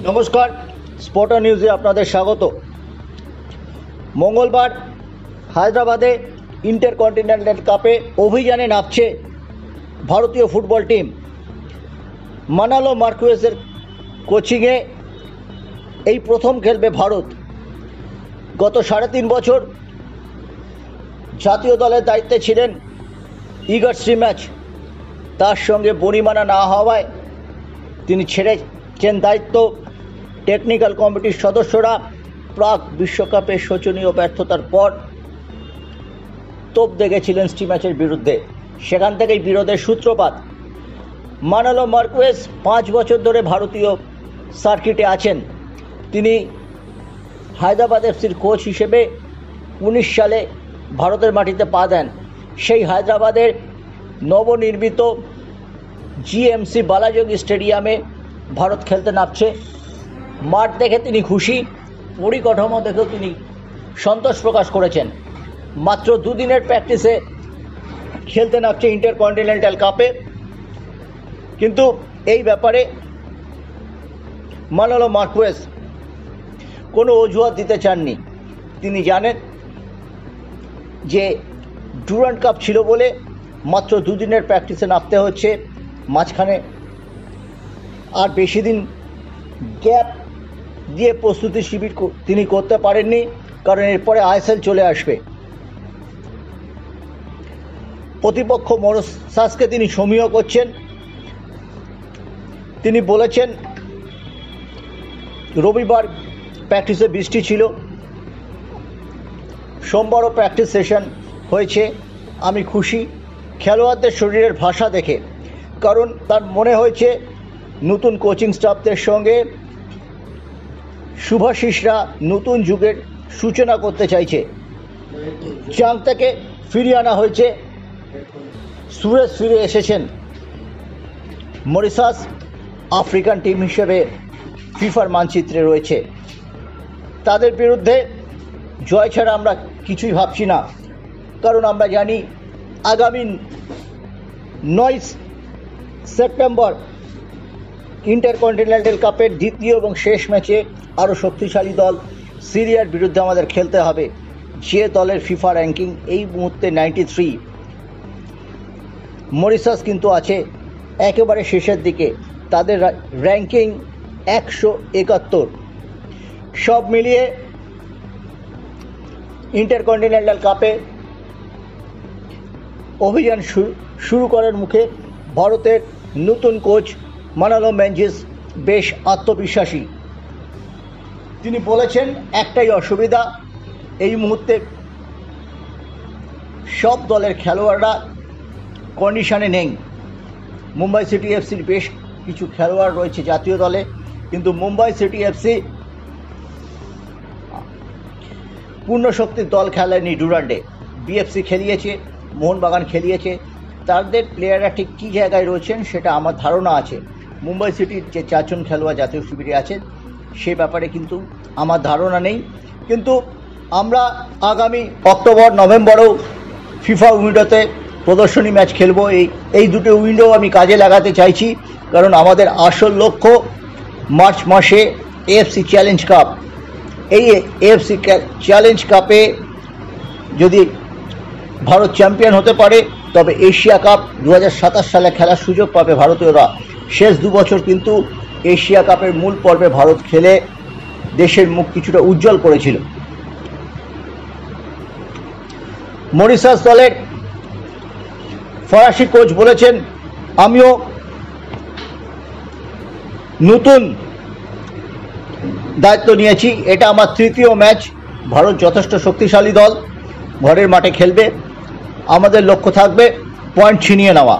নমস্কার, স্পটার নিউজে আপনাদের স্বাগত। মঙ্গলবার হায়দ্রাবাদে ইন্টারকন্টিনেন্টাল কাপে অভিযানে নামছে ভারতীয় ফুটবল টিম। মানালো মার্কুয়েজের কোচিংয়ে এই প্রথম খেলবে ভারত। গত 3.5 বছর জাতীয় দলের দায়িত্বে ছিলেন ইগর স্টিম্যাচ। তার সঙ্গে বনিমানা না হওয়ায় তিনি ছেড়েছেন দায়িত্ব। টেকনিক্যাল কমিটির সদস্যরা প্রাক বিশ্বকাপের শোচনীয় ব্যর্থতার পর তোপ দেখেছিলেন স্টিম্যাচের বিরুদ্ধে। সেখান থেকেই বিরোধের সূত্রপাত। মানালো মার্কুয়েজ 5 বছর ধরে ভারতীয় সার্কিটে আছেন। তিনি হায়দ্রাবাদ এফসির কোচ হিসেবে 19 সালে ভারতের মাটিতে পা দেন। সেই হায়দ্রাবাদের নবনির্মিত জিএমসি বালাযোগী স্টেডিয়ামে ভারত খেলতে নামছে। মাঠ দেখে তিনি খুশি, পরিকাঠামো দেখেও তিনি সন্তোষ প্রকাশ করেছেন। মাত্র 2 দিনের প্র্যাকটিসে খেলতে নামছে ইন্টারকন্টিনেন্টাল কাপে। কিন্তু এই ব্যাপারে মানালো মার্কুয়েজ কোনো অজুহাত দিতে চাননি। তিনি জানেন যে ডুরান্ড কাপ ছিল বলে মাত্র 2 দিনের প্র্যাকটিসে নামতে হচ্ছে। মাঝখানে আর বেশি দিন গ্যাপ দিয়ে প্রস্তুতি শিবির তিনি করতে পারেননি, কারণ এরপরে আইএসএল চলে আসবে। প্রতিপক্ষ মরিশাসকে তিনি সমীহ করছেন। তিনি বলেছেন, রবিবার প্র্যাকটিসে বৃষ্টি ছিল, সোমবারও প্র্যাকটিস সেশন হয়েছে। আমি খুশি খেলোয়াড়দের শরীরের ভাষা দেখে, কারণ তার মনে হয়েছে নতুন কোচিং স্টাফদের সঙ্গে শুভাশিসরা নতুন যুগের সূচনা করতে চাইছে। চাং থেকে ফিরিয়ে আনা হয়েছে, সুরেশ ফিরে এসেছেন। মরিশাস আফ্রিকান টিম হিসেবে ফিফার মানচিত্রে রয়েছে। তাদের বিরুদ্ধে জয় ছাড়া আমরা কিছুই ভাবছি না, কারণ আমরা জানি আগামী 9 সেপ্টেম্বর ইন্টারকন্টিনেন্টাল কাপের দ্বিতীয় এবং শেষ ম্যাচে আরও শক্তিশালী দল সিরিয়ার বিরুদ্ধে আমাদের খেলতে হবে। যে দলের ফিফা র্যাঙ্কিং এই মুহূর্তে 93। মরিশাস কিন্তু আছে একেবারে শেষের দিকে, তাদের র্যাঙ্কিং 171। সব মিলিয়ে ইন্টারকন্টিনেন্টাল কাপে অভিযান শুরু করার মুখে ভারতের নতুন কোচ মানালো ম্যাঞ্জিস বেশ আত্মবিশ্বাসী। তিনি বলেছেন, একটাই অসুবিধা, এই মুহূর্তে সব দলের খেলোয়াড়রা কন্ডিশনে নেই। মুম্বাই সিটি এফসির বেশ কিছু খেলোয়াড় রয়েছে জাতীয় দলে, কিন্তু মুম্বাই সিটি এফসি পূর্ণ শক্তির দল খেলেনি ডুরান্ডে। বিএফসি খেলিয়েছে, মোহনবাগান খেলিয়েছে। তাদের প্লেয়াররা ঠিক কী জায়গায় রয়েছেন সেটা আমার ধারণা আছে। মুম্বাই সিটির যে 4 জন খেলোয়াড় জাতীয় শিবিরে আছেন সে ব্যাপারে কিন্তু আমার ধারণা নেই। কিন্তু আমরা আগামী অক্টোবর নভেম্বরেও ফিফা উইন্ডোতে প্রদর্শনী ম্যাচ খেলব। এই দুটো উইন্ডো আমি কাজে লাগাতে চাইছি, কারণ আমাদের আসল লক্ষ্য মার্চ মাসে এএফসি চ্যালেঞ্জ কাপ। এই এএফসি চ্যালেঞ্জ কাপে যদি ভারত চ্যাম্পিয়ন হতে পারে তবে এশিয়া কাপ 2027 সালে খেলার সুযোগ পাবে ভারতীয়রা। শেষ 2 বছর কিন্তু এশিয়া কাপের মূল পর্বে ভারত খেলে দেশের মুখ কিছুটা উজ্জ্বল করেছিল। মরিশাস দলের ফরাসি কোচ বলেছেন, আমিও নতুন দায়িত্ব নিয়েছি, এটা আমার 3য় ম্যাচ। ভারত যথেষ্ট শক্তিশালী দল, ঘরের মাঠে খেলবে। আমাদের লক্ষ্য থাকবে পয়েন্ট ছিনিয়ে নেওয়া।